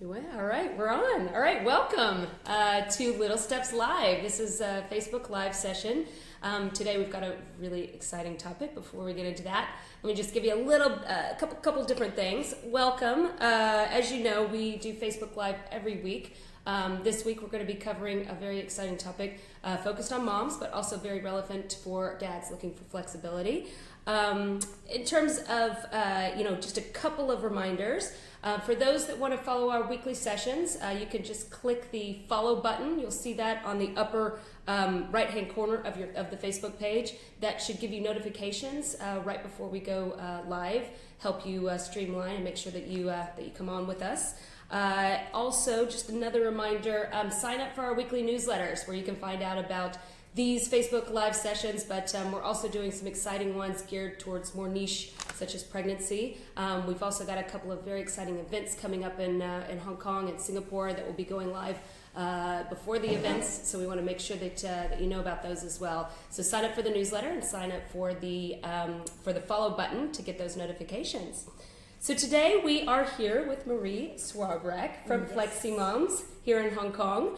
All right, we're on. All right, welcome to Little Steps Live. This is a Facebook Live session. Today we've got a really exciting topic. Before we get into that, let me just give you a couple different things. Welcome. As you know, we do Facebook Live every week. This week we're going to be covering a very exciting topic focused on moms, but also very relevant for dads looking for flexibility. In terms of, just a couple of reminders. For those that want to follow our weekly sessions, you can just click the follow button. You'll see that on the upper right-hand corner of the Facebook page. That should give you notifications right before we go live, help you streamline and make sure that you come on with us. Also, just another reminder, sign up for our weekly newsletters where you can find out about these Facebook Live sessions, but we're also doing some exciting ones geared towards more niche, such as pregnancy. We've also got a couple of very exciting events coming up in Hong Kong and Singapore that will be going live before the events, so we want to make sure that you know about those as well. So sign up for the newsletter and sign up for the follow button to get those notifications. So today we are here with Marie Swarbreck from FLEXImums here in Hong Kong.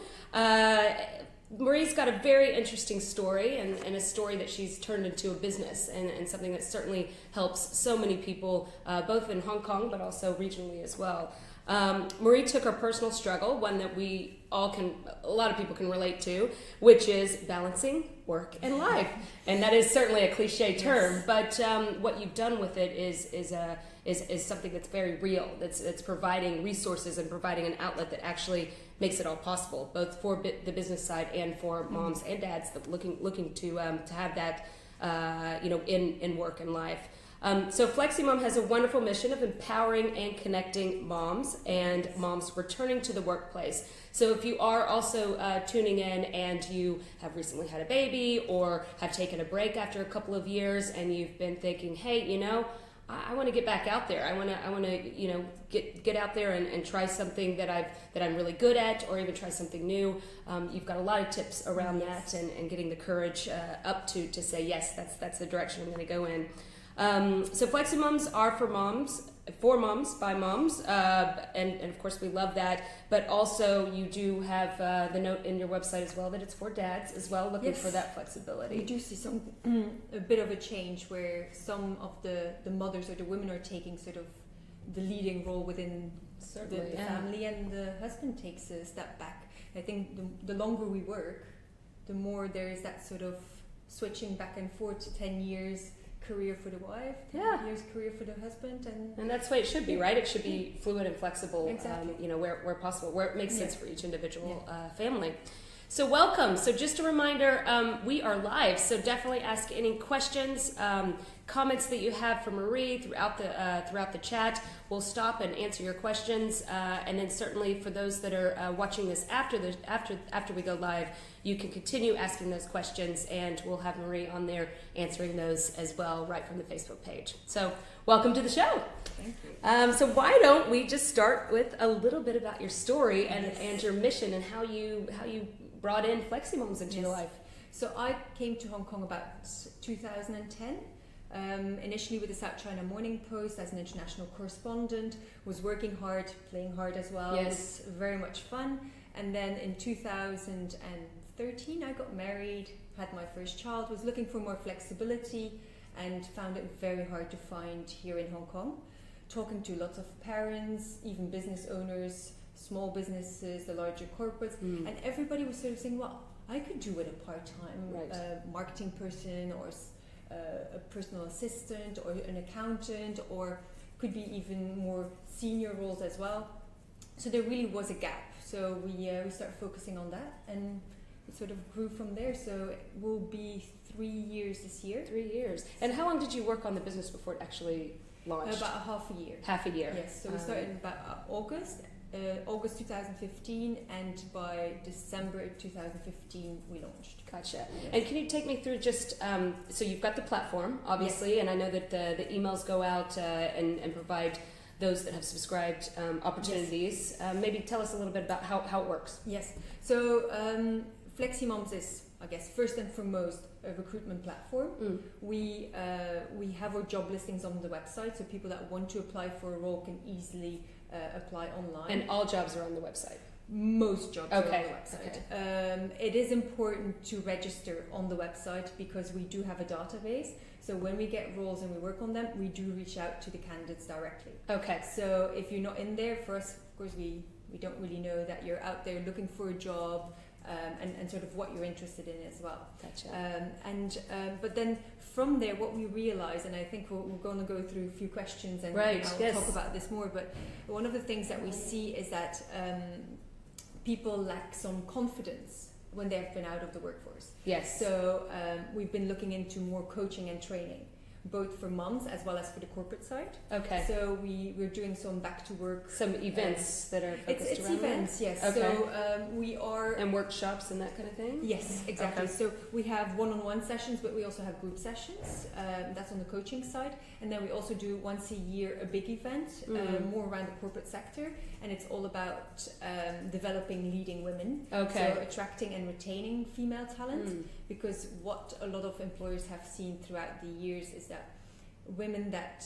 Marie's got a very interesting story and a story that she's turned into a business and something that certainly helps so many people, both in Hong Kong but also regionally as well. Marie took her personal struggle, one that a lot of people can relate to, which is balancing work and life. And that is certainly a cliche term, but what you've done with it is something that's very real, that's providing resources and providing an outlet that actually makes it all possible, both for the business side and for moms and dads that looking to have that in work and life. So FLEXImum has a wonderful mission of empowering and connecting moms and moms returning to the workplace. So if you are also tuning in and you have recently had a baby or have taken a break after a couple of years and you've been thinking, hey, I want to get back out there. I want to get out there and try something that I'm really good at, or even try something new. You've got a lot of tips around that and getting the courage up to say yes, that's the direction I'm going to go in. So FLEXImums are for moms by moms, and of course we love that. But also you do have the note in your website as well that it's for dads as well, looking for that flexibility. We do see a bit of a change where some of the mothers or the women are taking sort of the leading role within the family, and the husband takes a step back. I think the longer we work, the more there is that sort of switching back and forth to 10 years career for the wife, 10 years career for the husband, and that's the way it should be, right? It should be fluid and flexible, exactly. Where possible, where it makes sense for each individual family. So welcome. So just a reminder, we are live, so definitely ask any questions, comments that you have for Marie throughout the chat. We'll stop and answer your questions, and then certainly for those that are watching this after we go live, you can continue asking those questions, and we'll have Marie on there answering those as well, right from the Facebook page. So welcome to the show. Thank you. So why don't we just start with a little bit about your story and your mission and how you brought in FLEXImums into your life. So I came to Hong Kong about 2010. Initially with the South China Morning Post as an international correspondent, was working hard, playing hard as well. It was very much fun. And then in 2013 I got married, had my first child, was looking for more flexibility and found it very hard to find here in Hong Kong. Talking to lots of parents, even business owners, small businesses, the larger corporates, and everybody was sort of saying, well, I could do it a part-time marketing person, or a personal assistant, or an accountant, or could be even more senior roles as well. So there really was a gap. So we started focusing on that, and it sort of grew from there. So it will be 3 years this year. 3 years. And how long did you work on the business before it actually launched? About half a year. Half a year. Yes. So we started about August 2015, and by December 2015 we launched. Gotcha. Yes. And can you take me through just, so you've got the platform, obviously, and I know that the emails go out and provide those that have subscribed opportunities. Maybe tell us a little bit about how it works. Yes. So FLEXImums is, I guess, first and foremost a recruitment platform. We have our job listings on the website, so people that want to apply for a role can easily apply online. And all jobs are on the website? Most jobs are on the Okay. website. It is important to register on the website because we do have a database. So when we get roles and we work on them, we do reach out to the candidates directly. Okay. So if you're not in there, for us, of course, we don't really know that you're out there looking for a job, and sort of what you're interested in as well. Gotcha. But then from there, what we realize, and I think we're going to go through a few questions and Right, I'll yes. talk about this more, but one of the things that we see is that people lack some confidence when they've been out of the workforce. Yes. So we've been looking into more coaching and training, both for moms as well as for the corporate side. Okay. So we're doing some back to work. Some events that are focused It's around events, yes. Okay. So we are... And workshops and that kind of thing? Yes, exactly. Okay. So we have one-on-one sessions, but we also have group sessions. That's on the coaching side. And then we also do once a year a big event, more around the corporate sector. And it's all about developing leading women. Okay. So attracting and retaining female talent. Because what a lot of employers have seen throughout the years is that women that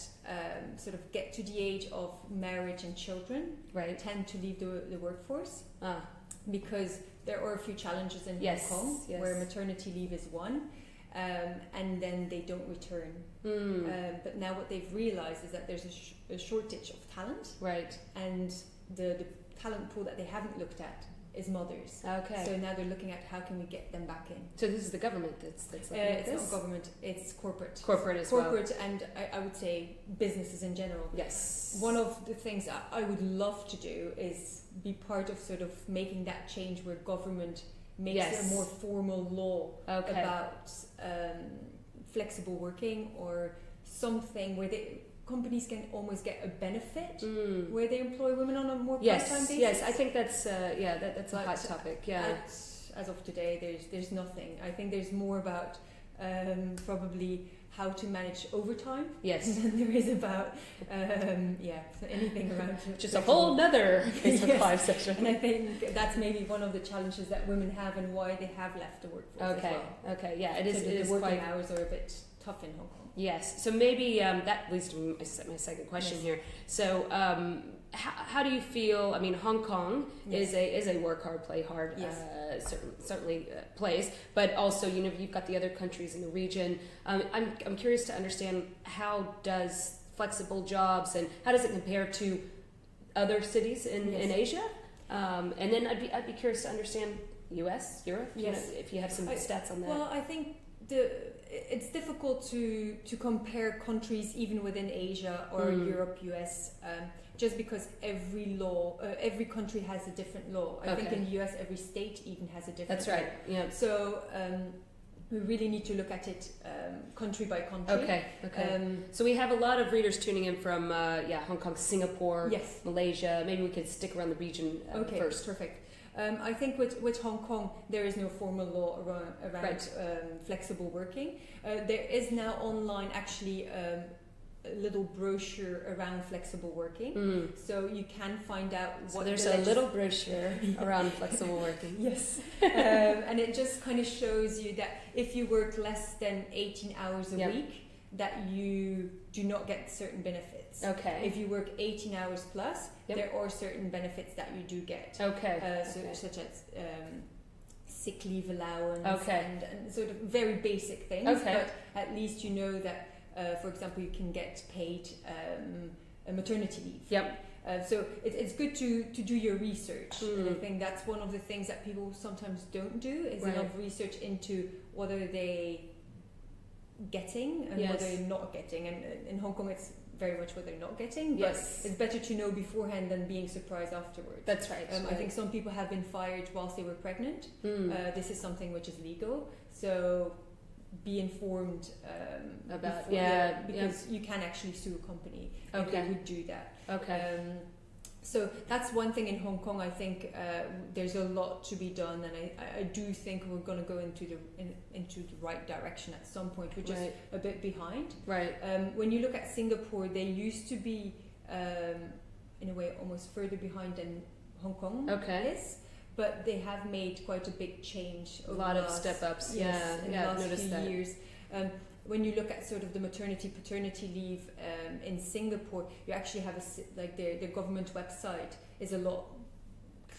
sort of get to the age of marriage and children Right. tend to leave the workforce. Ah. Because there are a few challenges in Yes, Hong Kong yes. where maternity leave is one, and then they don't return. But now what they've realized is that there's a shortage of talent, Right. and the talent pool that they haven't looked at is mothers. Okay. So now they're looking at how can we get them back in. So this is the government that's looking at It's this? not government, it's corporate. Corporate as well. Corporate and I would say businesses in general. Yes. One of the things I would love to do is be part of sort of making that change where government makes Yes. a more formal law Okay. about flexible working or something where companies can almost get a benefit where they employ women on a more part-time basis. Yes, I think that's that's a hot topic. Yeah. As of today, there's nothing. I think there's more about probably how to manage overtime. Yes. Than there is about anything around Just a whole nother Facebook Yes. Live session. And I think that's maybe one of the challenges that women have and why they have left the workforce Okay. as well. Okay. Yeah. It So is. the It is working quite. hours are a bit tough in Hong Kong. Yes. So maybe that leads to my second question Yes. here. So how do you feel? I mean, Hong Kong Yes. is a work hard, play hard. Yes. Certainly place, but also you've got the other countries in the region. I'm curious to understand how does flexible jobs and how does it compare to other cities in Asia? And then I'd be curious to understand U.S., Europe. Yes. If you have some stats on that. Well, I think it's difficult to compare countries even within Asia or Europe, US, just because every country has a different law. I think in the US, every state even has a different That's right. law. Yeah. So we really need to look at it country by country. Okay. So we have a lot of readers tuning in from Hong Kong, Singapore, Yes. Malaysia. Maybe we could stick around the region first. Perfect. I think with Hong Kong, there is no formal law around Right. flexible working. There is now online actually a little brochure around flexible working. So you can find out what So there's the a little brochure around flexible working. Yes. And it just kind of shows you that if you work less than 18 hours a week, that you do not get certain benefits. Okay. If you work 18 hours plus, there are certain benefits that you do get. Such as sick leave allowance and sort of very basic things. But at least you know that, for example, you can get paid a maternity leave. Yep. So it's good to do your research. And I think that's one of the things that people sometimes don't do is enough research into what are they getting and what they're not getting. And in Hong Kong, it's very much what they're not getting. But it's better to know beforehand than being surprised afterwards. That's right. I think some people have been fired whilst they were pregnant. This is something which is legal. So be informed about because you can actually sue a company if they would do that. So that's one thing in Hong Kong. I think there's a lot to be done, and I do think we're going to go into the right direction at some point. We're just a bit behind. Right. When you look at Singapore, they used to be in a way almost further behind than Hong Kong is. But they have made quite a big change over a lot of step ups. in the last few that. years. when you look at sort of the maternity paternity leave in Singapore, you actually have like their government website is a lot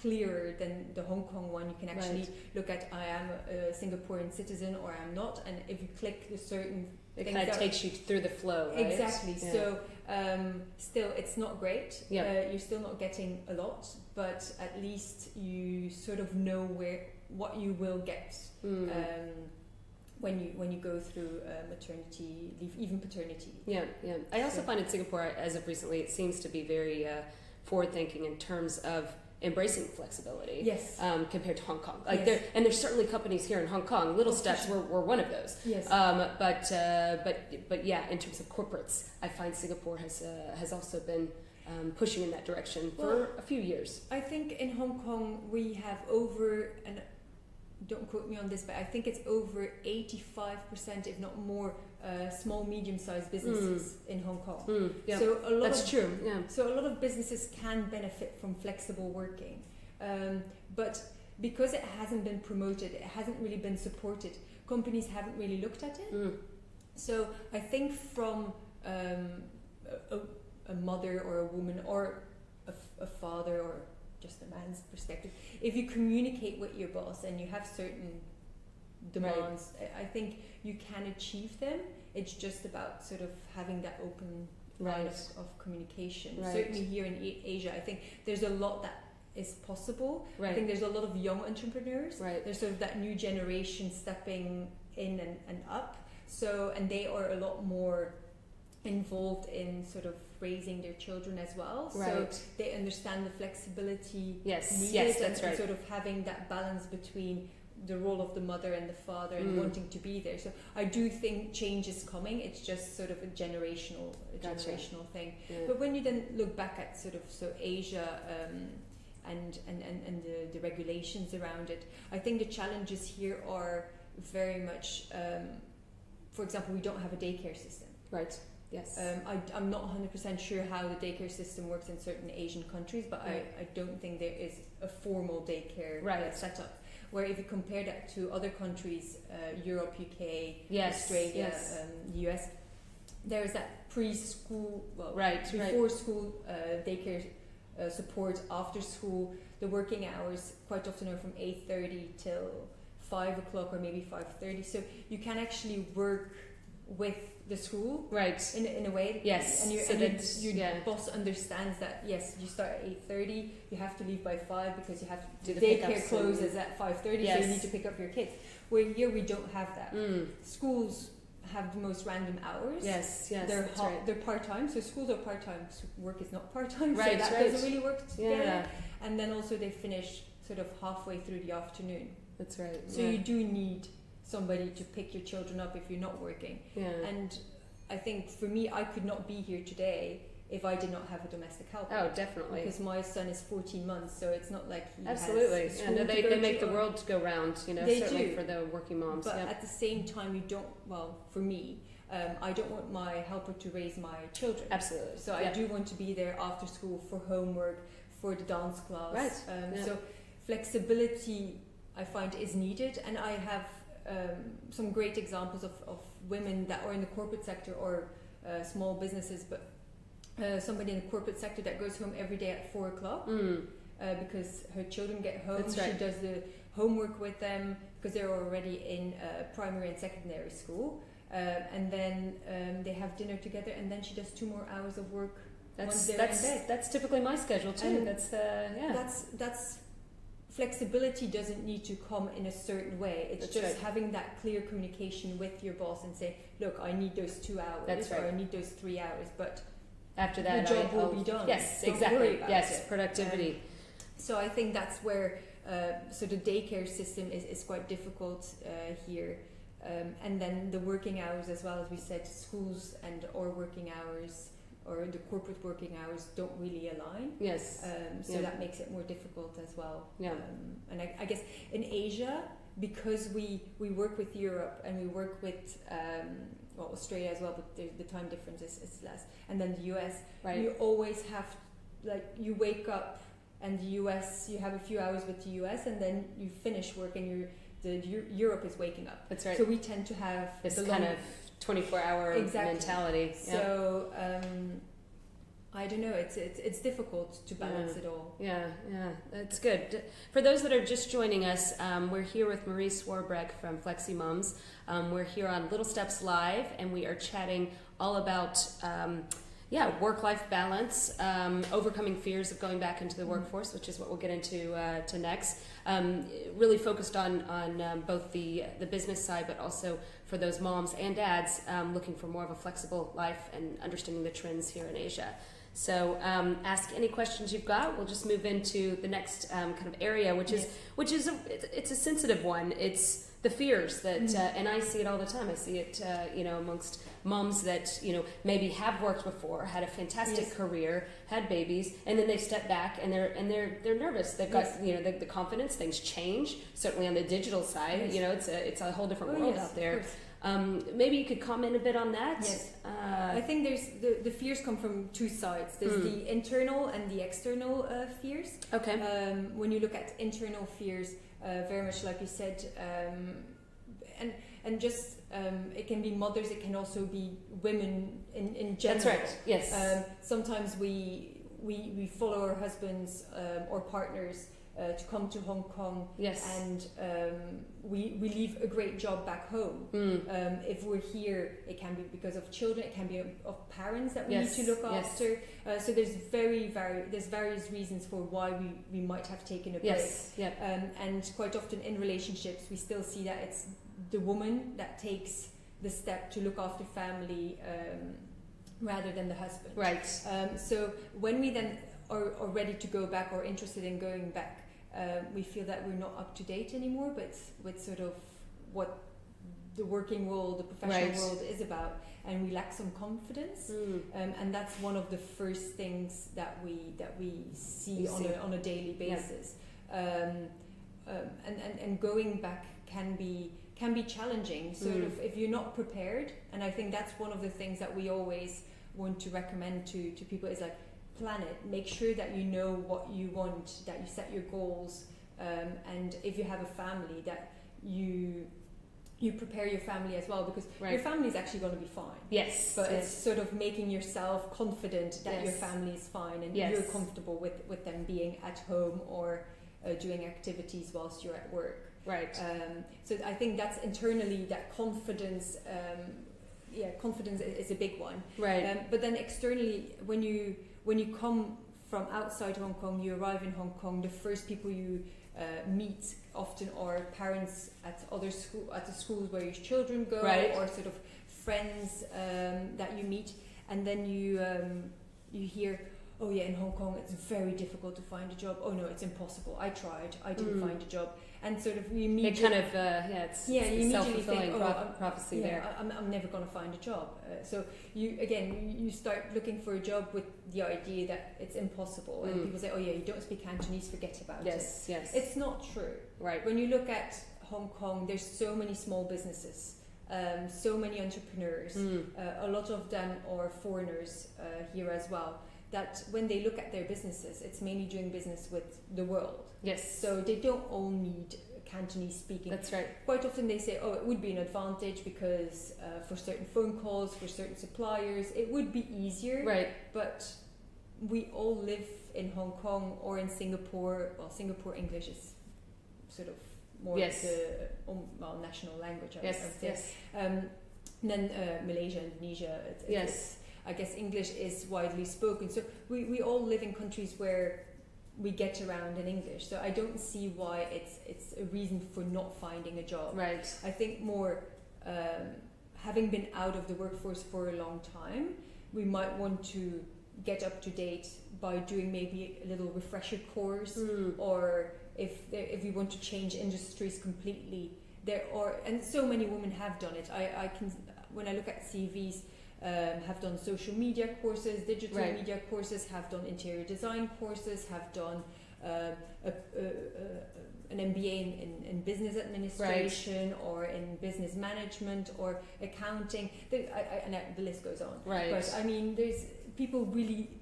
clearer than the Hong Kong one. You can actually look at I am a Singaporean citizen or I'm not, and if you click the certain it kind of takes you through the flow, right? Exactly. Yeah. So still it's not great. You're still not getting a lot, but at least you sort of know what you will get when you go through maternity leave, even paternity. Yeah. I also find in Singapore, as of recently, it seems to be very forward thinking in terms of embracing flexibility. Yes. Compared to Hong Kong, there's certainly companies here in Hong Kong. Little Steps were one of those. Yes. But yeah, in terms of corporates, I find Singapore has also been pushing in that direction for a few years. I think in Hong Kong we have over, and don't quote me on this, but I think it's over 85%, if not more, small, medium-sized businesses in Hong Kong. So that's true. Yeah. So a lot of businesses can benefit from flexible working, but because it hasn't been promoted, it hasn't really been supported. Companies haven't really looked at it. So I think from a mother or a woman or a father or just a man's perspective, if you communicate with your boss and you have certain demands, I think you can achieve them. It's just about sort of having that open line of communication. Certainly here in Asia, I think there's a lot that is possible. I think there's a lot of young entrepreneurs. There's sort of that new generation stepping in and up. So, and they are a lot more involved in sort of raising their children as well, so they understand the flexibility needed, and sort of having that balance between the role of the mother and the father and wanting to be there. So I do think change is coming. It's just sort of a generational thing. But when you then look back at sort of Asia and the regulations around it, I think the challenges here are very much, for example, we don't have a daycare system. Yes. I'm not 100% sure how the daycare system works in certain Asian countries, but I don't think there is a formal daycare setup. Where if you compare that to other countries, Europe, UK, Australia, US, there is that preschool, before school daycare support, after school. The working hours quite often are from 8:30 till 5 o'clock or maybe 5:30. So you can actually work with the school in a way, and your boss understands that you start at 8:30, you have to leave by 5 because you have to do the daycare closes at 5:30, so you need to pick up your kids. Where here we don't have that. Schools have the most random hours. They're part-time, so schools are part-time, work is not part-time, so that doesn't really work together. And then also they finish sort of halfway through the afternoon. That's right. So you do need somebody to pick your children up if you're not working. And I think for me, I could not be here today if I did not have a domestic helper. Oh, definitely. Because my son is 14 months, so it's not like he absolutely. has school they make the world go round, they certainly do. For the working moms. But at the same time, you don't, for me, I don't want my helper to raise my children. Absolutely. So I do want to be there after school for homework, for the dance class. So flexibility, I find, is needed, and I have some great examples of women that are in the corporate sector or small businesses, but somebody in the corporate sector that goes home every day at 4 o'clock because her children get home. She does the homework with them because they're already in primary and secondary school, and then they have dinner together, and then she does 2 more hours of work. That's typically my schedule too. And that's flexibility doesn't need to come in a certain way. It's having that clear communication with your boss and say, look, I need those 2 hours or I need those 3 hours, but after that the job will be done. Yes, Don't exactly. worry about it. Productivity. So I think that's where so the daycare system is quite difficult here. And then the working hours as well, as we said, schools and or working hours or the corporate working hours don't really align. So that makes it more difficult as well. And I guess in Asia, because we work with Europe and we work with Australia as well, but the time difference is less, and then the US, you always have, like, you wake up and the US, you have a few hours with the US, and then you finish work and Europe is waking up. That's right. So we tend to have this kind of 24-hour Exactly. mentality. So I don't know. It's difficult to balance it all. Yeah, that's good. For those that are just joining us, we're here with Marie Swarbreck from FLEXImums. We're here on Little Steps Live, and we are chatting all about work-life balance, overcoming fears of going back into the workforce, which is what we'll get into to next. Really focused on both the business side, but also for those moms and dads looking for more of a flexible life and understanding the trends here in Asia. So ask any questions you've got. We'll just move into the next kind of area, which is it's a sensitive one. It's the fears that, and I see it all the time. I see it, amongst moms that maybe have worked before, had a fantastic career, had babies, and then they step back and they're nervous. They've got the confidence. Things change. Certainly on the digital side, it's a whole different world out there. Maybe you could comment a bit on that. Yes. I think there's the fears come from two sides. There's the internal and the external fears. Okay. When you look at internal fears, very much like you said, and just it can be mothers. It can also be women in general. That's right. Yes. Sometimes we follow our husbands or partners to come to Hong Kong, and we leave a great job back home. If we're here, it can be because of children, it can be of parents that we need to look after. So there's various reasons for why we might have taken a break. And quite often in relationships, we still see that it's the woman that takes the step to look after family rather than the husband. Right. So when we then are ready to go back or interested in going back, we feel that we're not up to date anymore, but with sort of what the working world, the professional world is about, and we lack some confidence. And that's one of the first things that we see on a daily basis. And going back can be challenging. Sort of if you're not prepared, and I think that's one of the things that we always want to recommend to people is like, plan it, make sure that you know what you want, that you set your goals, and if you have a family, that you prepare your family as well, because your family is actually going to be fine. But it's sort of making yourself confident that your family is fine and you're comfortable with them being at home or doing activities whilst you're at work. So I think that's internally, that confidence. Confidence is a big one. But then externally, when you come from outside Hong Kong, you arrive in Hong Kong, the first people you meet often are parents at the schools where your children go, or sort of friends that you meet, and then you hear, oh yeah, in Hong Kong it's very difficult to find a job. Oh no, it's impossible. I tried. I didn't find a job. And sort of you immediately... It kind of, it's self-fulfilling prophecy there. I'm never going to find a job. So you start looking for a job with the idea that it's impossible. And people say, oh yeah, you don't speak Cantonese, forget about it. It's not true. When you look at Hong Kong, there's so many small businesses, so many entrepreneurs. A lot of them are foreigners here as well. That when they look at their businesses, it's mainly doing business with the world. So they don't all need Cantonese speaking. That's right. Quite often they say, oh, it would be an advantage because for certain phone calls, for certain suppliers, it would be easier. But we all live in Hong Kong or in Singapore. Well, Singapore English is sort of more the national language, I would say. Then Malaysia, Indonesia, I guess English is widely spoken. So we all live in countries where we get around in English. So I don't see why it's a reason for not finding a job. I think more having been out of the workforce for a long time, we might want to get up to date by doing maybe a little refresher course, or if we want to change industries completely. And so many women have done it. I can, when I look at CVs, have done social media courses, digital media courses, have done interior design courses, have done an MBA in business administration or in business management or accounting. And the list goes on. But I mean, there's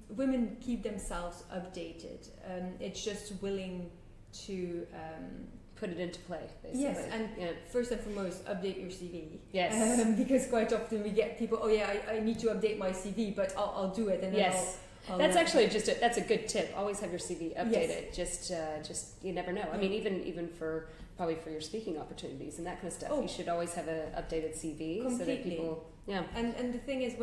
women keep themselves updated. It's just willing to put it into play, basically. Yes, and first and foremost, update your CV. Yes. Because quite often we get people, I need to update my CV, but I'll do it. And then I'll that's actually that's a good tip. Always have your CV updated. Yes. Just you never know. I mean, even for probably for your speaking opportunities and that kind of stuff, you should always have an updated CV. Completely. So that people, And the thing is,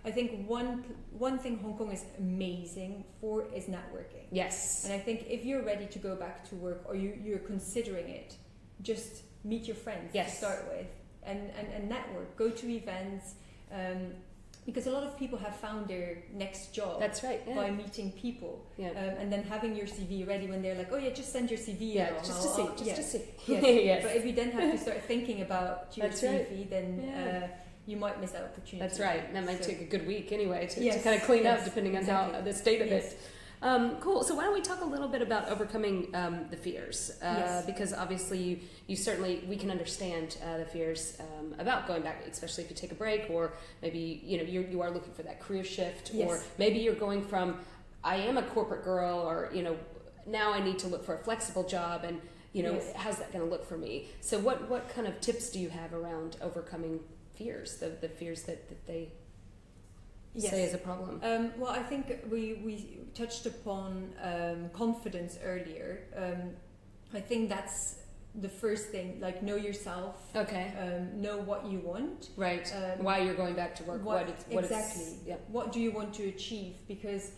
I think one thing Hong Kong is amazing for is networking. Yes. And I think if you're ready to go back to work or you're considering it, just meet your friends to start with and network. Go to events. Because a lot of people have found their next job. That's right. Yeah. By meeting people. Yeah. And then having your CV ready when they're like, just send your CV. Yeah, just to see. Yes. Yes. But if you then have to start thinking about your CV, then you might miss that opportunity. That's right. And that might take a good week anyway to kind of clean up, depending on how the state of it. Cool. So why don't we talk a little bit about overcoming the fears? Because obviously you certainly, we can understand the fears about going back, especially if you take a break, or maybe you are looking for that career shift, or maybe you're going from I am a corporate girl, or now I need to look for a flexible job, and how's that going to look for me? So what kind of tips do you have around overcoming fears, the fears that they say is a problem? Well, I think we touched upon confidence earlier. I think that's the first thing, like know yourself. Okay. Know what you want. Right. Why you're going back to work. What do you want to achieve? Because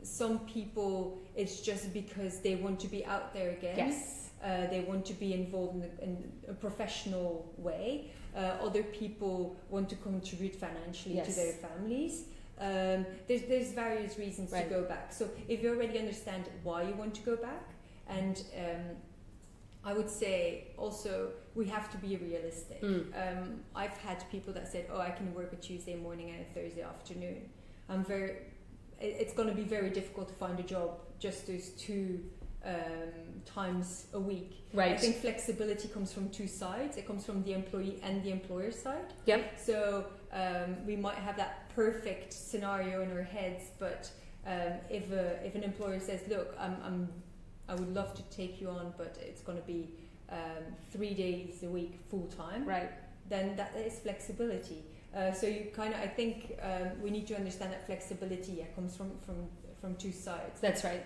some people, it's just because they want to be out there again. Yes. They want to be involved in a professional way. Other people want to contribute financially to their families. There's various reasons to go back. So if you already understand why you want to go back, and I would say also we have to be realistic. I've had people that said, I can work a Tuesday morning and a Thursday afternoon. It's going to be very difficult to find a job just those two times a week. Right. I think flexibility comes from two sides. It comes from the employee and the employer side. Yep. So we might have that perfect scenario in our heads, but if an employer says, look, I would love to take you on, but it's going to be 3 days a week full time. Right. Then that is flexibility. So you I think we need to understand that flexibility comes from two sides. That's right.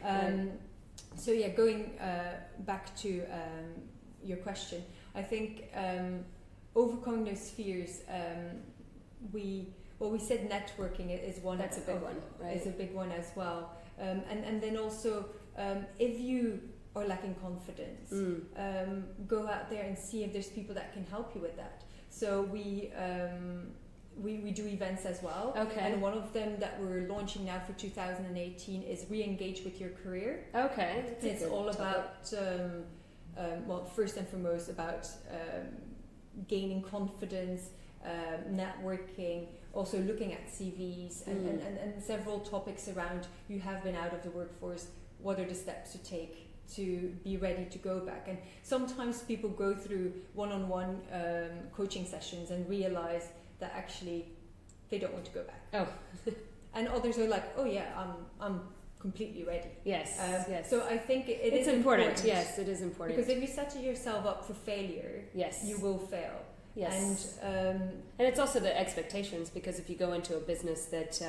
So going back to your question, I think overcoming those fears, we said networking is one. That's a big one, right? Is a big one as well. And then also, if you are lacking confidence, go out there and see if there's people that can help you with that. So we do events as well. Okay. And one of them that we're launching now for 2018 is Re-engage with Your Career. Okay. It's all about, first and foremost about gaining confidence, networking, also looking at CVs and several topics around you have been out of the workforce, what are the steps to take to be ready to go back. And sometimes people go through one-on-one coaching sessions and realize that actually they don't want to go back. Oh. And others are like, I'm completely ready. Yes. Yes. So I think it's important. Yes, it is important. Because if you set yourself up for failure, you will fail. Yes. And it's also the expectations, because if you go into a business that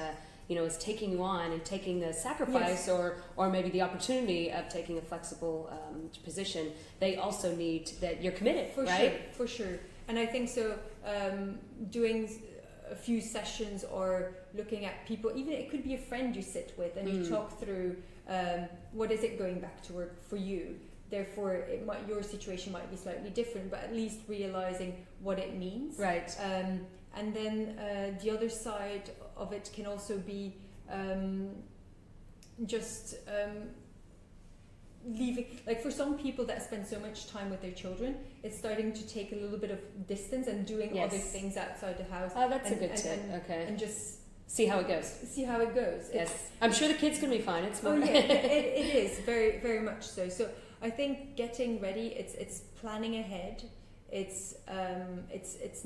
is taking you on and taking the sacrifice or maybe the opportunity of taking a flexible position, they also need that you're committed, For sure. And I think so. Doing a few sessions or looking at people, even it could be a friend you sit with and you talk through what is it going back to work for you. Therefore, your situation might be slightly different, but at least realizing what it means. Right. And then the other side of it can also be leaving, like for some people that spend so much time with their children, it's starting to take a little bit of distance and doing other things outside the house. Oh, that's a good tip. Okay. And just see how it goes. Yes. I'm sure the kids can be fine. It's more. It is very, very much so. So I think getting ready, it's planning ahead, it's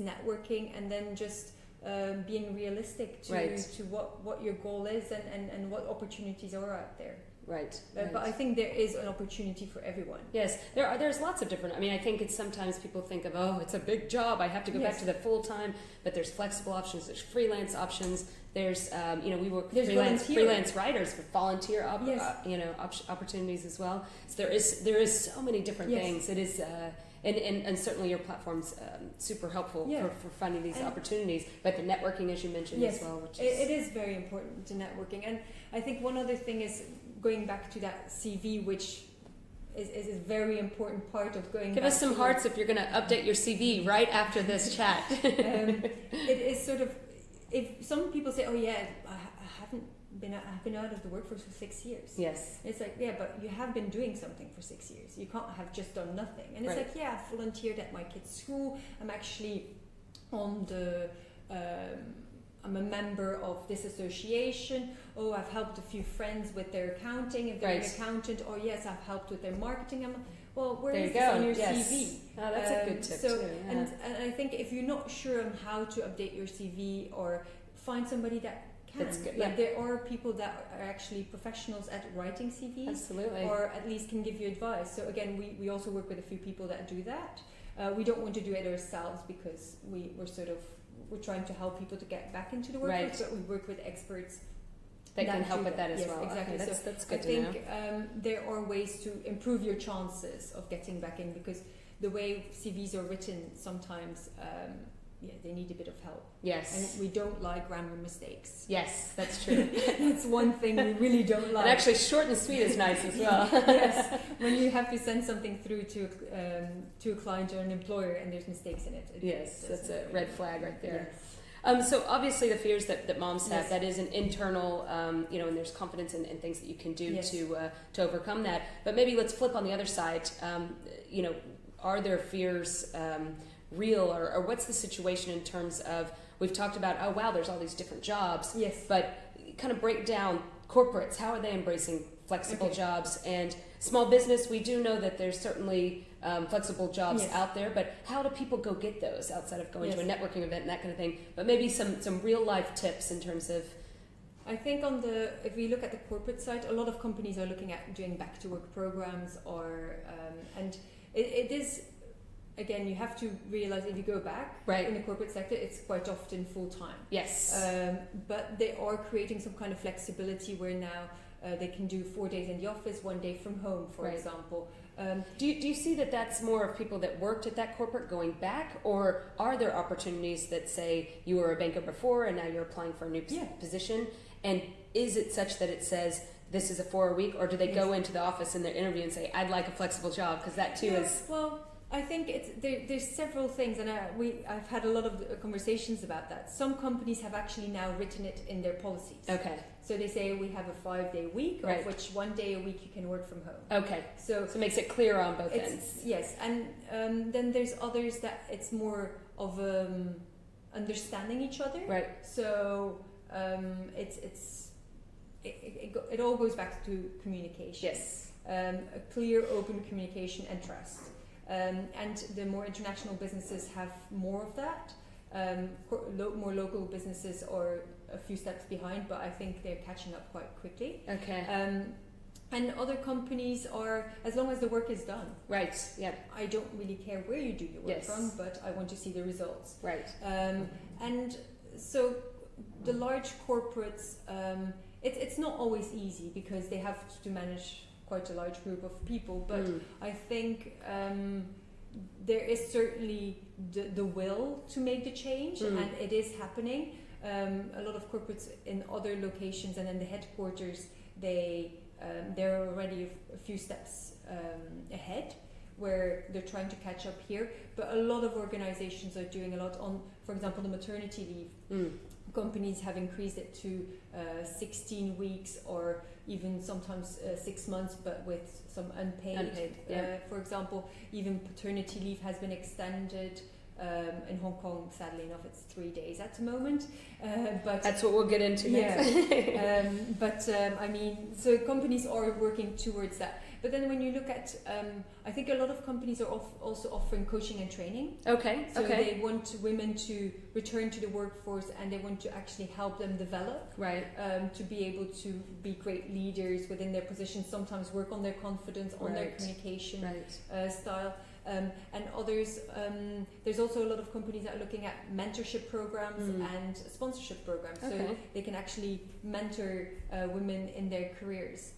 networking, and then just being realistic to what your goal is and what opportunities are out there. Right. But I think there is an opportunity for everyone. Yes, there's lots of different. I mean, I think it's sometimes people think of, oh, it's a big job, I have to go back to the full time. But there's flexible options, there's freelance options. There's we work with freelance writers for volunteer opportunities as well. So there is so many different things. It is. And certainly your platform's super helpful for finding these opportunities. But the networking, as you mentioned as well. Which it is very important to networking. And I think one other thing is going back to that CV, which is a very important part of going Give back us some hearts if you're going to update your CV right after this chat. It is sort of, if some people say, oh yeah, I've been out of the workforce for 6 years. Yes. It's like, yeah, but you have been doing something for 6 years. You can't have just done nothing. And it's like, yeah, I volunteered at my kid's school. I'm actually on the, I'm a member of this association. Oh, I've helped a few friends with their accounting. If they're an accountant, oh yes, I've helped with their marketing. Well, where is this on your CV? Oh, that's a good tip too. Yeah. And I think if you're not sure on how to update your CV, or find somebody that can. That's good. Like there are people that are actually professionals at writing CVs. Absolutely. Or at least can give you advice. So again, we also work with a few people that do that. We don't want to do it ourselves because we're trying to help people to get back into the workforce, but we work with experts that can help with that as well. Exactly. Okay, that's good to know. I think there are ways to improve your chances of getting back in, because the way CVs are written sometimes, they need a bit of help. Yes. And we don't like grammar mistakes. Yes, that's true. That's one thing we really don't like. And actually, short and sweet is nice as well. Yes. When you have to send something through to a client or an employer and there's mistakes in it. Yes, that's a red flag right there. Yes. So obviously the fears that moms have, that is an internal, and there's confidence in things that you can do to overcome that. But maybe let's flip on the other side. Are there fears real, or what's the situation in terms of, we've talked about, oh wow, there's all these different jobs. Yes. But kind of break down corporates, how are they embracing flexible jobs? And small business, we do know that there's certainly flexible jobs out there, but how do people go get those outside of going to a networking event and that kind of thing? But maybe some real life tips in terms of... I think if we look at the corporate side, a lot of companies are looking at doing back to work programs, and it is, again, you have to realize if you go back in the corporate sector, it's quite often full time. Yes. But they are creating some kind of flexibility where now they can do 4 days in the office, 1 day from home, for example. Do you see that that's more of people that worked at that corporate going back, or are there opportunities that say you were a banker before and now you're applying for a new position? And is it such that it says this is a 4 a week, or do they go into the office in their interview and say, I'd like a flexible job? Because that too is... Well, I think there's several things, and I've had a lot of conversations about that. Some companies have actually now written it in their policies. Okay. So they say we have a 5-day week, of which 1 day a week you can work from home. Okay. So it makes it clear on both ends. Yes, and then there's others that it's more of understanding each other. Right. So it all goes back to communication. Yes. A clear, open communication and trust. And the more international businesses have more of that. More local businesses are a few steps behind, but I think they're catching up quite quickly. Okay. And other companies are, as long as the work is done. Right, yeah. I don't really care where you do your work from, but I want to see the results. Right. And so the large corporates, it's not always easy because they have to manage quite a large group of people, but I think there is certainly the will to make the change, and it is happening. A lot of corporates in other locations and in the headquarters, they're already a few steps ahead, where they're trying to catch up here. But a lot of organizations are doing a lot on, for example, the maternity leave. Companies have increased it to 16 weeks or even sometimes 6 months, but with some unpaid. For example, even paternity leave has been extended. In Hong Kong, sadly enough, it's 3 days at the moment. But that's what we'll get into next. I mean, so companies are working towards that. But then when you look at, I think a lot of companies are also offering coaching and training. Okay. So they want women to return to the workforce, and they want to actually help them develop. Right. To be able to be great leaders within their positions, sometimes work on their confidence, on their communication style. And others, there's also a lot of companies that are looking at mentorship programs and sponsorship programs. So they can actually mentor women in their careers.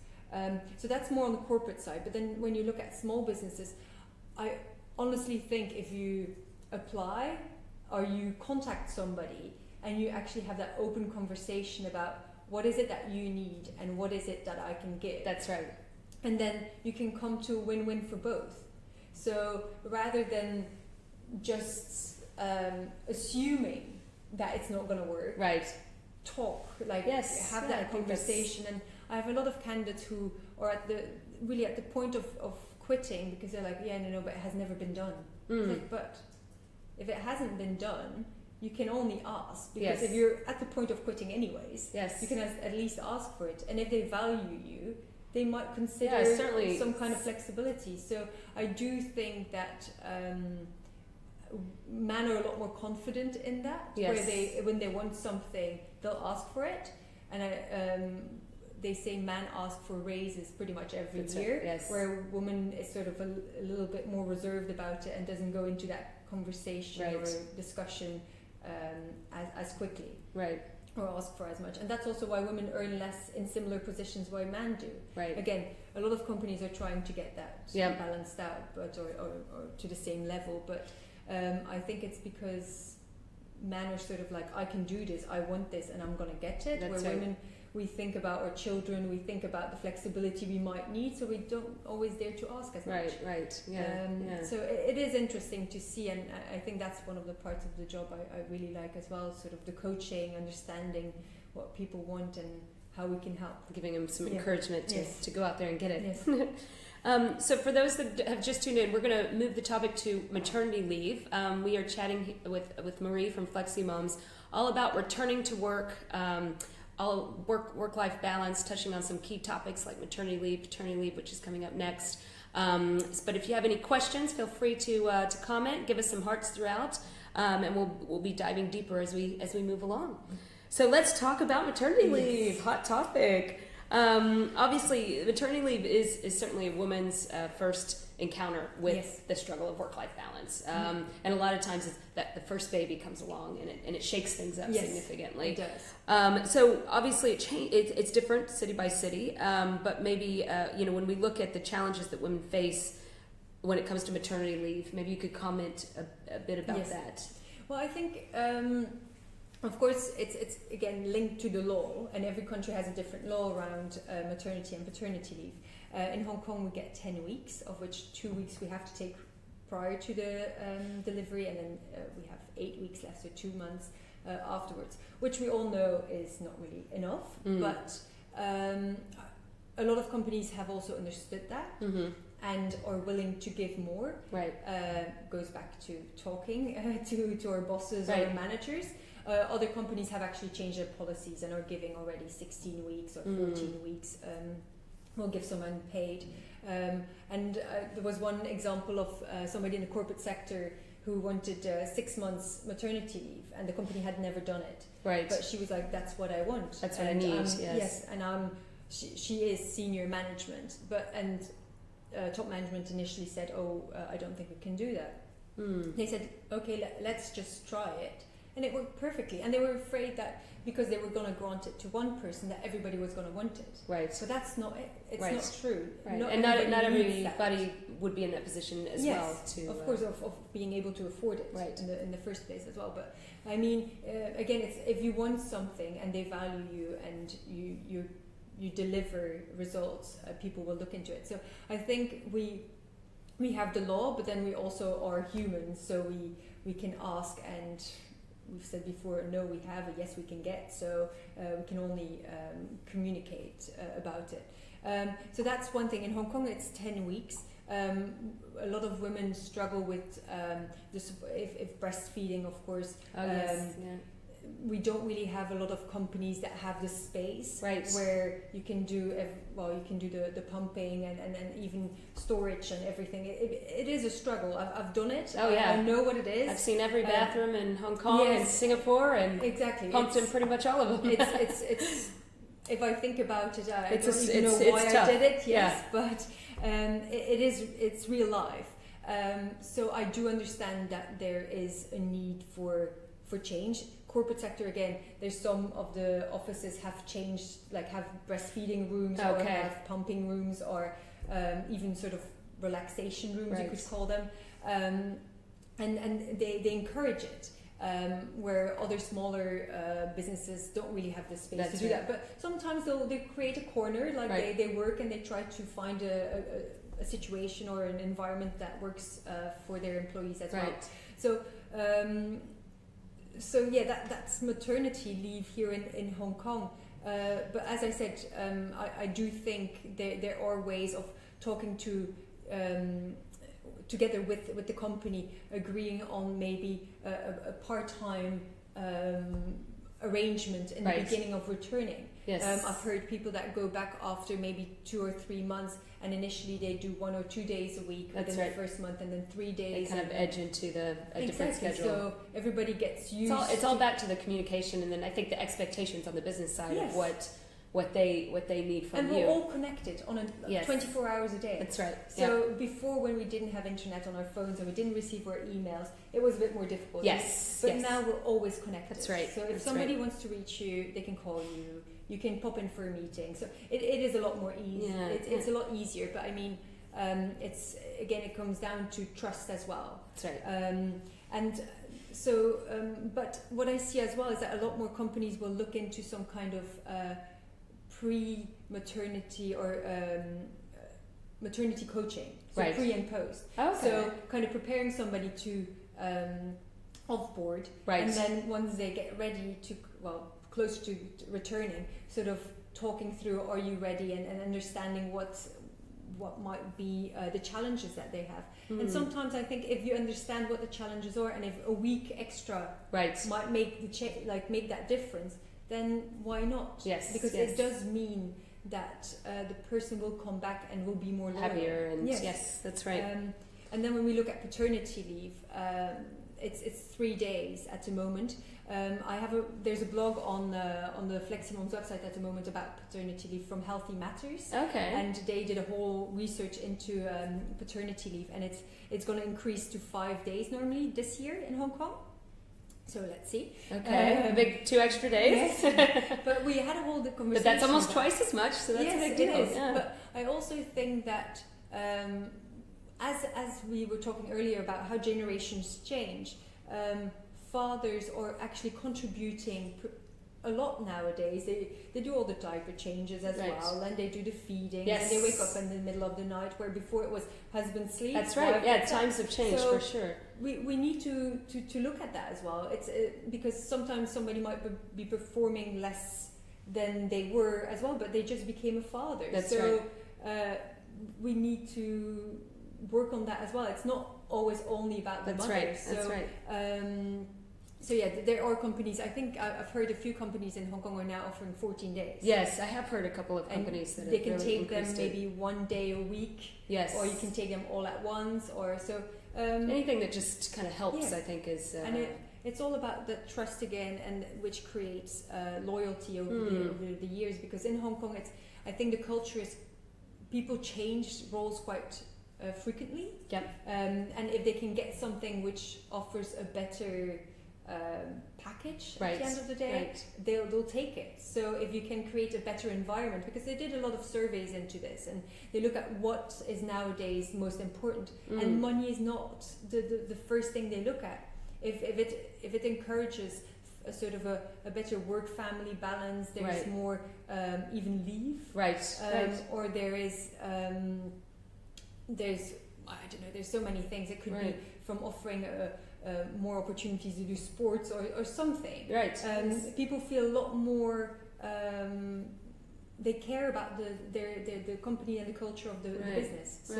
So that's more on the corporate side. But then when you look at small businesses, I honestly think if you apply or you contact somebody and you actually have that open conversation about what is it that you need and what is it that I can give. That's right. And then you can come to a win-win for both. So rather than just assuming that it's not going to work, talk, have that conversation. And I have a lot of candidates who are at the point of quitting because they're like, but it has never been done. Like, but if it hasn't been done, you can only ask, because if you're at the point of quitting anyways, you can at least ask for it. And if they value you, they might consider some kind of flexibility. So I do think that men are a lot more confident in that, where when they want something, they'll ask for it. And they say men ask for raises pretty much every year, where a woman is sort of a little bit more reserved about it and doesn't go into that conversation or discussion as quickly. Or ask for as much. And that's also why women earn less in similar positions why men do. Again, a lot of companies are trying to get that balanced out, but or to the same level. But I think it's because men are sort of like, I can do this, I want this, and I'm going to get it. Where women, we think about our children, we think about the flexibility we might need, so we don't always dare to ask as much. So it is interesting to see, and I think that's one of the parts of the job I really like as well, sort of the coaching, understanding what people want and how we can help. Giving them some encouragement to go out there and get it. So for those that have just tuned in, we're going to move the topic to maternity leave. We are chatting with Marie from FLEXImums all about returning to work, all work-life balance, touching on some key topics like maternity leave, paternity leave, which is coming up next. But if you have any questions, feel free to comment, give us some hearts throughout, and we'll be diving deeper as we move along. So let's talk about maternity leave. Hot topic. Obviously, maternity leave is certainly a woman's first encounter with the struggle of work-life balance, and a lot of times it's that the first baby comes along and it shakes things up significantly. It does. So obviously it's different city by city, but maybe when we look at the challenges that women face when it comes to maternity leave, maybe you could comment a bit about that. Well, I think. Of course, it's again linked to the law, and every country has a different law around maternity and paternity leave. In Hong Kong, we get 10 weeks, of which 2 weeks we have to take prior to the delivery, and then we have 8 weeks left, so 2 months afterwards, which we all know is not really enough. But a lot of companies have also understood that. And are willing to give more. Goes back to talking to our bosses or our managers. Other companies have actually changed their policies and are giving already 16 weeks or 14 weeks. We'll give some unpaid. And there was one example of somebody in the corporate sector who wanted 6 months maternity leave, and the company had never done it. But she was like, "That's what I want. That's what I need." Yes, and she is senior management, top management initially said, I don't think we can do that. They said, okay, let's just try it. And it worked perfectly. And they were afraid that because they were going to grant it to one person, that everybody was going to want it. So that's not it. It's not true. Not everybody would be in that position as well. Of course, of being able to afford it in the first place as well. But I mean, again, it's if you want something and they value you and you deliver results, people will look into it. So I think we have the law, but then we also are humans, so we can ask, and we've said before, no, we have, a yes, we can get, so we can only communicate about it. So that's one thing. In Hong Kong, it's 10 weeks. A lot of women struggle with if breastfeeding, of course. we don't really have a lot of companies that have the space where you can do the pumping and even storage and everything. It is a struggle. I've done it. Oh yeah, I know what it is. I've seen every bathroom in Hong Kong and Singapore, and pumped in pretty much all of them. It's if I think about it, I don't even know why I did it. Yes, but it's real life. So I do understand that there is a need for change. Corporate sector, again, there's some of the offices have changed, like have breastfeeding rooms or have pumping rooms or even sort of relaxation rooms, you could call them, and they encourage it. Where other smaller businesses don't really have the space to do that. But sometimes they create a corner, like they work and they try to find a situation or an environment that works for their employees as well. So that's maternity leave here in Hong Kong. But as I said, I do think there are ways of talking to together with the company, agreeing on maybe a part-time arrangement in the beginning of returning. Yes. I've heard people that go back after maybe 2 or 3 months, and initially they do 1 or 2 days a week within the first month, and then 3 days. They kind of edge into a different schedule. So everybody gets used. It's all back to the communication, and then I think the expectations on the business side of what they need from you. And we're all connected on 24 hours a day. That's right. So before, when we didn't have internet on our phones and we didn't receive our emails, it was a bit more difficult. Yes. But now we're always connected. That's right. So if somebody wants to reach you, they can call you. You can pop in for a meeting. So it is a lot more easy. Yeah. It's a lot easier. But I mean, it comes down to trust as well. That's right. But what I see as well is that a lot more companies will look into some kind of pre-maternity or maternity coaching, so pre and post. So kind of preparing somebody to offboard, and then once they get ready to, close to returning, sort of talking through, are you ready, and understanding what might be the challenges that they have. And sometimes I think if you understand what the challenges are, and if a week extra might make make that difference, then why not? Yes, because it does mean that the person will come back and will be more loyal. Happier, and yes, that's right. And then when we look at paternity leave, it's 3 days at the moment. There's a blog on the FLEXImums website at the moment about paternity leave from Healthy Matters. And they did a whole research into paternity leave, and it's going to increase to 5 days normally this year in Hong Kong. So let's see. A big 2 extra days. Yes. But we had a whole conversation. But that's almost twice as much, so that's a big deal. Yeah. But I also think that as we were talking earlier about how generations change, fathers are actually contributing a lot nowadays. They do all the diaper changes as well, and they do the feeding, and they wake up in the middle of the night, where before it was husband sleep. That's right. Times have changed for sure. We need to look at that as well. It's because sometimes somebody might be performing less than they were as well, but they just became a father. That's right. We need to work on that as well. It's not always only about the mothers. That's right. So there are companies. I think I've heard a few companies in Hong Kong are now offering 14 days. Yes, I have heard a couple of companies that they can take them maybe 1 day a week. Yes, or you can take them all at once, or so. Anything that just kind of helps, I think, is. And it's all about the trust again, and which creates loyalty over the years. Because in Hong Kong, I think the culture is people change roles quite frequently. And if they can get something which offers a better package at the end of the day, they'll take it. So if you can create a better environment, because they did a lot of surveys into this, and they look at what is nowadays most important, and money is not the first thing they look at. If it encourages a sort of a better work-family balance, there is more even leave, or there's I don't know, there's so many things. It could be from offering more opportunities to do sports or something. People feel a lot more. They care about the company and the culture of the business.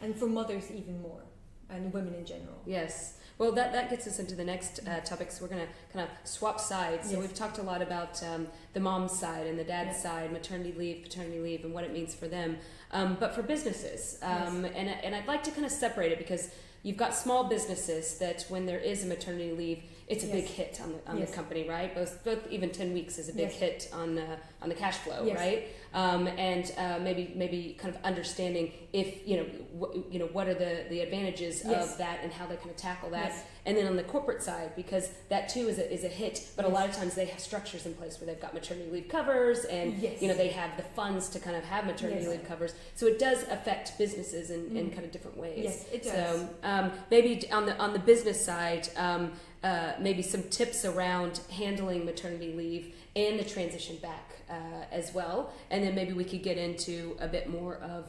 And for mothers even more. and women in general. Yes. Well, that gets us into the next topic. So we're going to kind of swap sides. So Yes. we've talked a lot about the mom's side and the dad's Yes. side, maternity leave, paternity leave, and what it means for them. But for businesses, Yes. and I'd like to kind of separate it, because you've got small businesses that when there is a maternity leave, it's a Yes. big hit on Yes. the company, right? Both even 10 weeks is a big Yes. hit on the cash flow, Yes. right? And maybe kind of understanding if what are the advantages Yes. of that and how they kind of tackle that. Yes. And then on the corporate side, because that too is a hit, but a lot of times they have structures in place where they've got maternity leave covers, and Yes. they have the funds to kind of have maternity Yes. leave covers. So it does affect businesses in kind of different ways. Yes, it does. So maybe on the business side, maybe some tips around handling maternity leave and the transition back as well, and then maybe we could get into a bit more of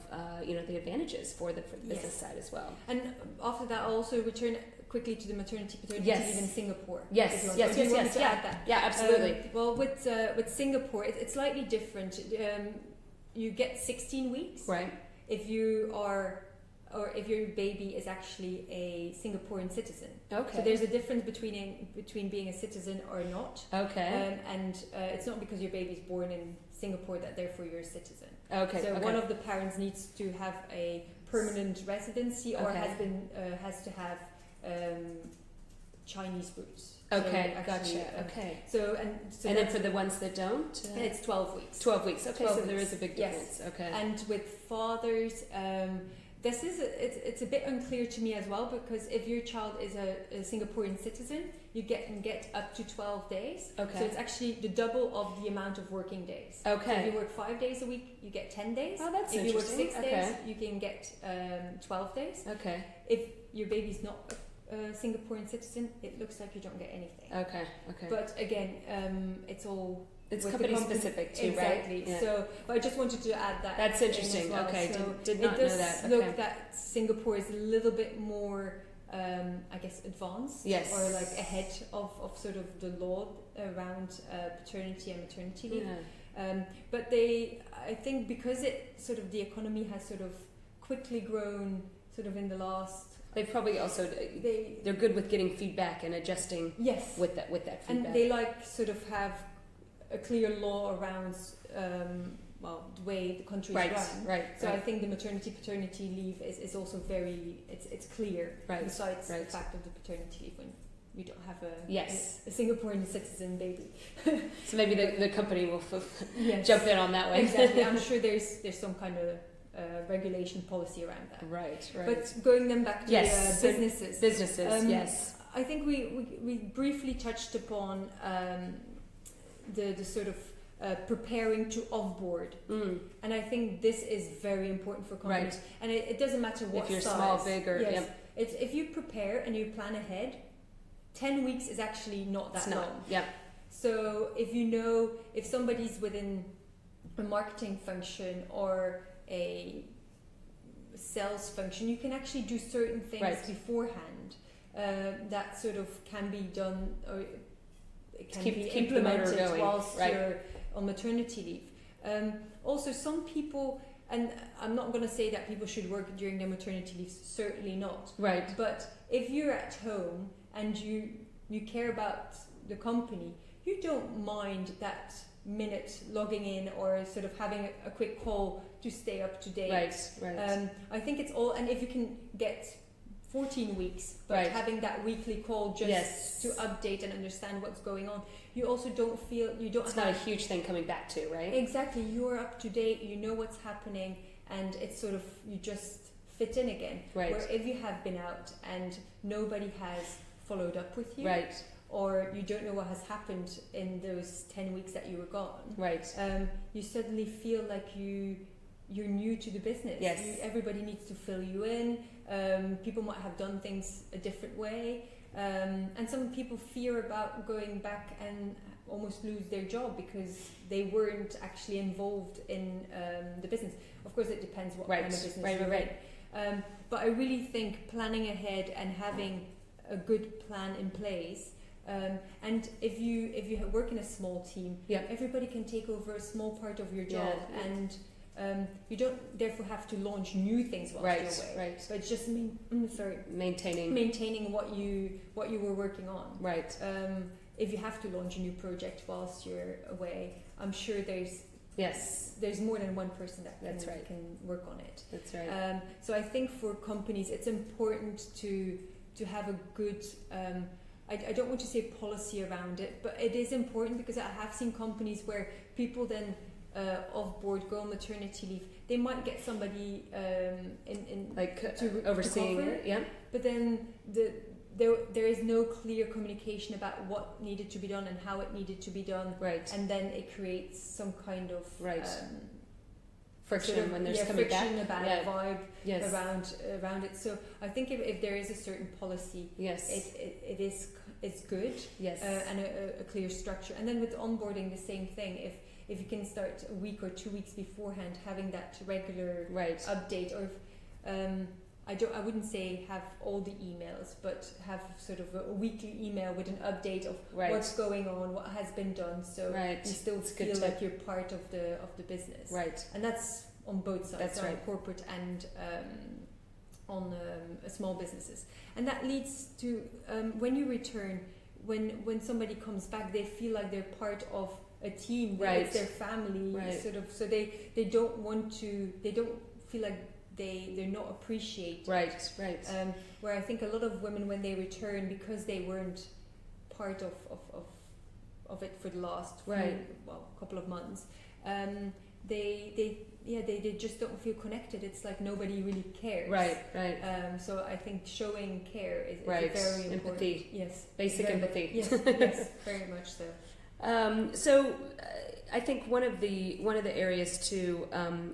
the advantages for the business Yes. side as well. And after that, I'll also return quickly to the paternity Yes. leave in Singapore. Yes, if you want. yes, Or do you yes, want me yes, to yeah. add that? Yeah, absolutely. Well, with Singapore, it's slightly different. You get 16 weeks Right. if you are, or if your baby is actually a Singaporean citizen. Okay. So there's a difference between being a citizen or not. Okay. And it's not because your baby's born in Singapore that therefore you're a citizen. Okay. So okay. one of the parents needs to have a permanent residency or Okay. has to have Chinese roots. Okay. So actually, Gotcha. Okay. So And then that's- for the ones that don't, it's 12 weeks. 12 weeks. Okay. 12 So there weeks. is a big Yes. difference. Okay. And with fathers, it's a bit unclear to me as well, because if your child is a Singaporean citizen, you can get up to 12 days. Okay. So it's actually the double of the amount of working days. So Okay. if you work 5 days a week, you get 10 days. Oh, that's if you work interesting. 6 Okay. days, you can get 12 days. Okay. If your baby's not a Singaporean citizen, it looks like you don't get anything. Okay. Okay. But again, it's all it's with the company company- specific too, exactly. right? Yeah. So, but I just wanted to add that. That's in interesting. as well. Okay. So Did not it does know that. look Okay. that Singapore is a little bit more, I guess, advanced, Yes. or like ahead of sort of the law around paternity and maternity leave. Yeah. But I think because the economy has sort of quickly grown, sort of in the last. They probably also they're good with getting feedback and adjusting Yes. with that feedback. And they sort of have a clear law around the way the country is run. Right. So right. I think the paternity leave is also very it's clear. Right, Besides right. the fact of the paternity leave when you don't have Yes. a Singaporean citizen baby. So maybe the company will Yes. jump in on that one. Exactly. I'm sure there's some kind of regulation policy around that. Right. But going then back to Yes, so businesses. Businesses. Yes. I think we briefly touched upon the sort of preparing to offboard, and I think this is very important for companies. Right. And it doesn't matter what If you're size. small, big, or yes. yep. It's if you prepare and you plan ahead, 10 weeks is actually not that It's not. long. Yeah. So if somebody's within a marketing function or a sales function, you can actually do certain things Right. beforehand that sort of can be done, or it can be keep the motor implemented going. whilst Right. you're on maternity leave. Also, some people, and I'm not going to say that people should work during their maternity leave, certainly not. Right. But if you're at home and you care about the company, you don't mind that minute logging in or sort of having a quick call to stay up to date. Right. I think it's all, and if you can get 14 weeks, but Right. having that weekly call just Yes. to update and understand what's going on, you also don't feel, you don't It's have not a huge thing coming back to, right? exactly, you're up to date, you know what's happening, and it's sort of, you just fit in again. Right. Where if you have been out and nobody has followed up with you, Right. or you don't know what has happened in those 10 weeks that you were gone, Right. you suddenly feel like you're new to the business. Yes. Everybody needs to fill you in. People might have done things a different way. And some people fear about going back and almost lose their job because they weren't actually involved in the business. Of course, it depends what Right. kind of business Right. you're Right. in. But I really think planning ahead and having a good plan in place. And if you work in a small team, Yeah. everybody can take over a small part of your job, Yeah. and You don't therefore have to launch new things whilst you're away. Right. But it's just maintaining what you were working on. Right. If you have to launch a new project whilst you're away, I'm sure there's more than one person that can work on it. That's right. So I think for companies, it's important to have a good. I don't want to say policy around it, but it is important because I have seen companies where people then off board go on maternity leave. They might get somebody overseeing to cover, it. Yeah. But then there is no clear communication about what needed to be done and how it needed to be done. Right. And then it creates some kind of friction sort of, when there's coming friction, a bad vibe yes. around it. So I think if there is a certain policy, yes. it's good, yes. And a clear structure. And then with onboarding, the same thing. If you can start a week or 2 weeks beforehand, having that regular update, or I wouldn't say have all the emails, but have sort of a weekly email with an update of what's going on, what has been done, so you still feel like you're part of the business. Right. And that's on both sides, that's on corporate and on small businesses. And that leads to when you return, when somebody comes back, they feel like they're part of a team, it's their family, sort of. So they don't feel like they're not appreciated. Right. Where I think a lot of women, when they return, because they weren't part of it for the last couple of months, they just don't feel connected. It's like nobody really cares. Right. So I think showing care is very important. Empathy. Yes. Basic empathy. Yes, very much so. So I think one of the areas too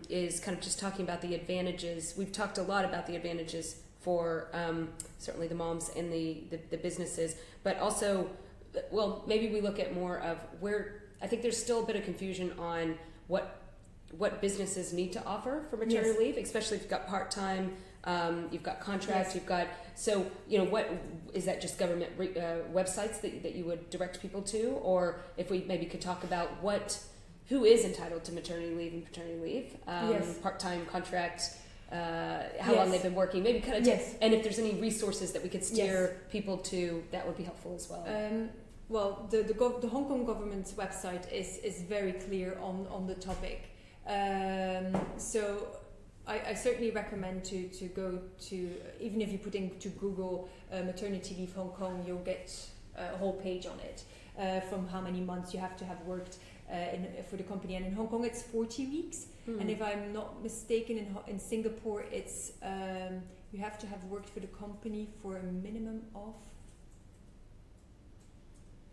is kind of just talking about the advantages. We've talked a lot about the advantages for certainly the moms and the businesses, but also, well, maybe we look at more of where I think there's still a bit of confusion on what businesses need to offer for maternity leave, especially if you've got part-time, you've got contracts, you've got, so, what is that, just government websites that you would direct people to? Or if we maybe could talk about who is entitled to maternity leave and paternity leave, part-time contract, how long they've been working, maybe kind of, and if there's any resources that we could steer people to, that would be helpful as well. Well, the Hong Kong government's website is very clear on the topic. So I certainly recommend to go to, even if you put into Google maternity leave Hong Kong, you'll get a whole page on it, from how many months you have to have worked for the company. And in Hong Kong it's 40 weeks, and if I'm not mistaken, in Singapore it's you have to have worked for the company for a minimum of,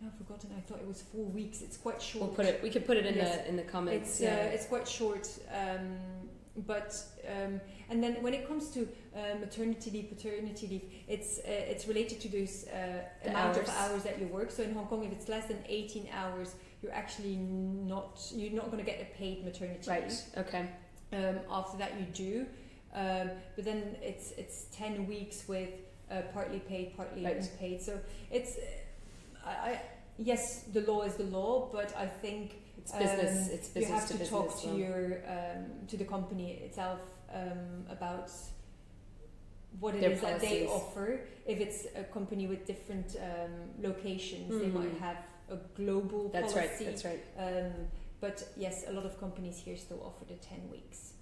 I've forgotten. I thought it was 4 weeks. It's quite short. We could put it in the comments. It's quite short, but and then when it comes to maternity leave, paternity leave, it's related to those amount of hours that you work. So in Hong Kong, if it's less than 18 hours, you're actually not going to get a paid maternity leave. Okay. After that, you do, but then it's 10 weeks with partly paid, partly unpaid. So it's. Yes, the law is the law, but I think it's business. It's business. You have to business talk to your to the company itself about what it is that they offer. If it's a company with different locations, they might have a global policy. That's right. But yes, a lot of companies here still offer the 10 weeks.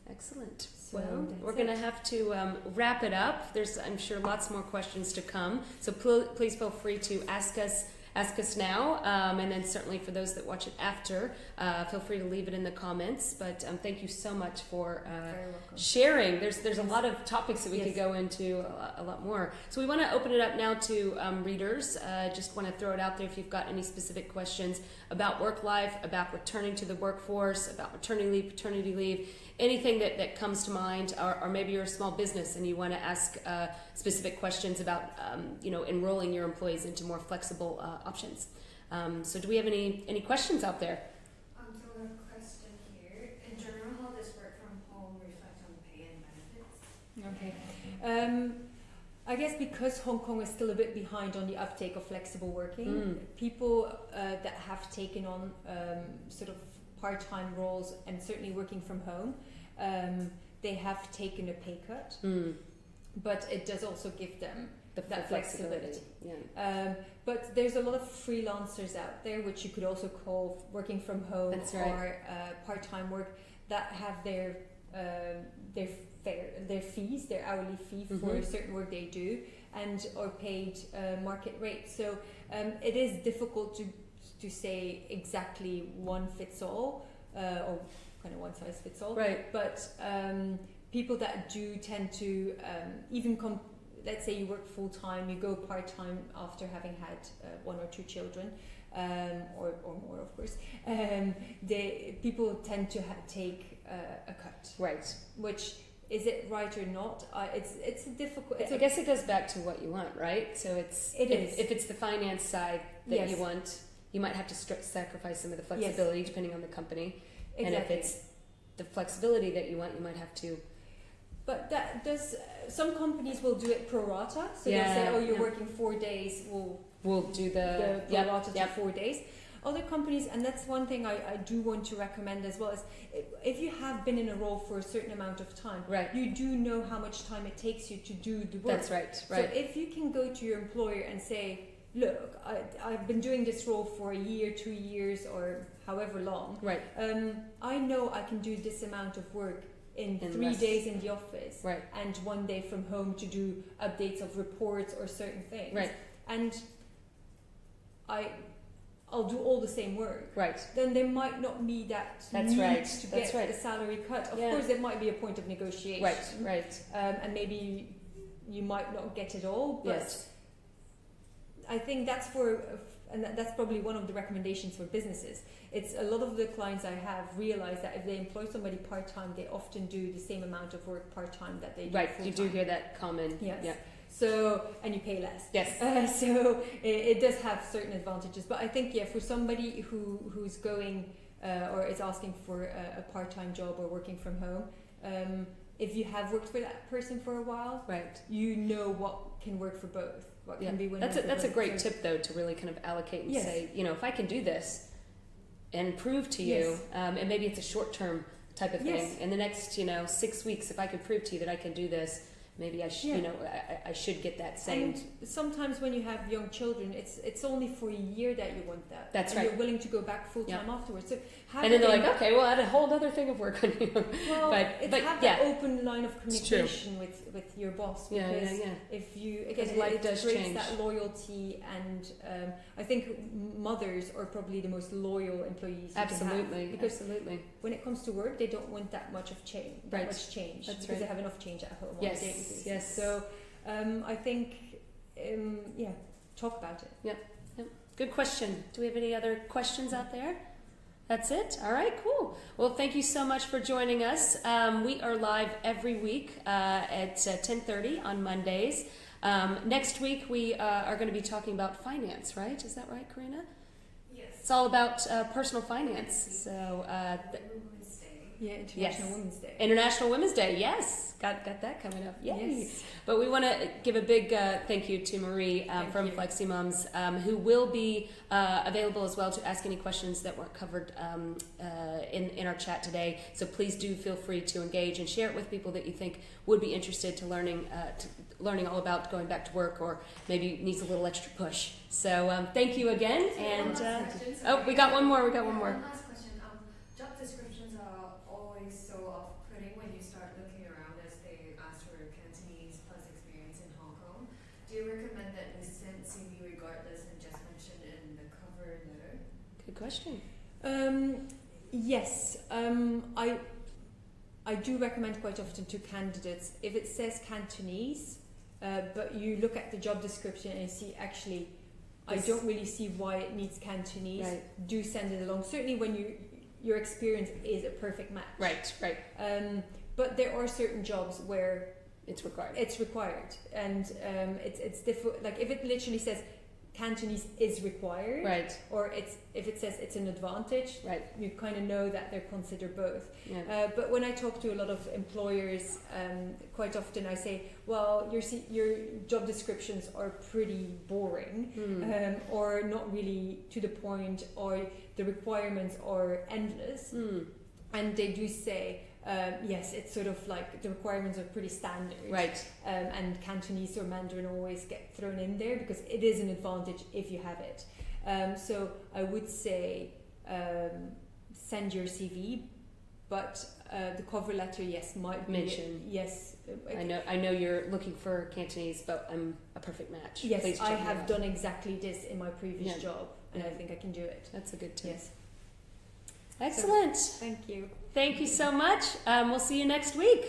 Excellent. So well, we're going to have to wrap it up. There's, I'm sure, lots more questions to come. So please feel free to ask us now, and then certainly for those that watch it after, feel free to leave it in the comments. But thank you so much for sharing. There's a lot of topics that we could go into a lot more. So we want to open it up now to readers. Just want to throw it out there if you've got any specific questions about work life, about returning to the workforce, about maternity leave, paternity leave, anything that comes to mind, or maybe you're a small business and you want to ask specific questions about enrolling your employees into more flexible options. So do we have any questions out there? So a question here. In general, how does work from home reflect on pay and benefits? Okay. I guess because Hong Kong is still a bit behind on the uptake of flexible working, people that have taken on sort of part-time roles and certainly working from home, they have taken a pay cut, but it does also give them that flexibility. Yeah. But there's a lot of freelancers out there, which you could also call working from home. That's right. Or part-time work, that have their fees, their hourly fee for certain work they do, and are paid market rate. So it is difficult to say exactly one fits all, or kind of one size fits all. Right. But people that do tend to let's say you work full time, you go part time after having had one or two children, or more, of course. People tend to take a cut. Right. Which, is it right or not? It's a difficult. I guess it goes back to what you want, right? So if it's the finance side that you want, you might have to sacrifice some of the flexibility depending on the company. Exactly. And if it's the flexibility that you want, you might have to. But that does. Some companies will do it pro rata, so they'll say, "Oh, you're working 4 days. We'll do the pro rata to 4 days." Other companies, and that's one thing I do want to recommend as well, is if you have been in a role for a certain amount of time, you do know how much time it takes you to do the work. That's right. So if you can go to your employer and say, "Look, I've been doing this role for a year, 2 years, or however long. Right. I know I can do this amount of work in 3 days in the office, and 1 day from home to do updates of reports or certain things, and I'll do all the same work, then there might not be that need to get the salary cut. Of course, there might be a point of negotiation, and maybe you might not get it all, but I think that's and that's probably one of the recommendations for businesses. It's a lot of the clients I have realize that if they employ somebody part-time, they often do the same amount of work part-time that they do full-time. You do hear that common. Yes. Yeah. So, and you pay less. Yes. So it does have certain advantages. But I think, for somebody who's going or is asking for a part-time job or working from home, if you have worked for that person for a while, you know what can work for both. What can be that's a great tip, though, to really kind of allocate and say, if I can do this and prove to you, and maybe it's a short-term type of thing. In the next, 6 weeks, if I can prove to you that I can do this, maybe I should, I should get that same. And sometimes when you have young children, it's only for a year that you want that. That's and you're willing to go back full time afterwards. So and then they're like, okay, well, I had a whole other thing of work on you. Well, have that open line of communication with your boss, because if you it does creates change. That loyalty, and I think mothers are probably the most loyal employees. Absolutely, because when it comes to work, they don't want that much of change. Much change, that's because they have enough change at home. Yes. So I think, talk about it. Yep. Good question. Do we have any other questions out there? That's it? All right, cool. Well, thank you so much for joining us. We are live every week at 10:30 on Mondays. Next week, we are going to be talking about finance, right? Is that right, Karina? Yes. It's all about personal finance. So, International Women's Day. International Women's Day, yes. Got that coming up. Yay. Yes. But we want to give a big thank you to Marie from FLEXImums, who will be available as well to ask any questions that weren't covered in our chat today. So please do feel free to engage and share it with people that you think would be interested to learning all about going back to work, or maybe needs a little extra push. So thank you again. And we got one more. One last question. Job descriptions are always so off-putting when you start looking around, as they ask for Cantonese plus experience in Hong Kong. Do you recommend that we send CV regardless and just mention in the cover letter? Good question. Yes. I do recommend quite often to candidates, if it says Cantonese, but you look at the job description and you see, actually, I don't really see why it needs Cantonese. Do send it along. Certainly when your experience is a perfect match. Right. But there are certain jobs where it's required. And it's difficult. Like if it literally says Cantonese is required, Right. or if it says it's an advantage, Right. you kind of know that they consider both. Yeah. But when I talk to a lot of employers, quite often I say, well, your job descriptions are pretty boring, or not really to the point, or the requirements are endless. And they do say, yes, it's sort of like the requirements are pretty standard. Right. And Cantonese or Mandarin always get thrown in there because it is an advantage if you have it. So I would say send your CV, but the cover letter, yes, might be mention. Yes. I know you're looking for Cantonese, but I'm a perfect match. Yes, Please I check me have out. done exactly this in my previous Yeah. job, and Yeah. I think I can do it. That's a good tip. Yes. Excellent. Thank you. Thank you so much. We'll see you next week.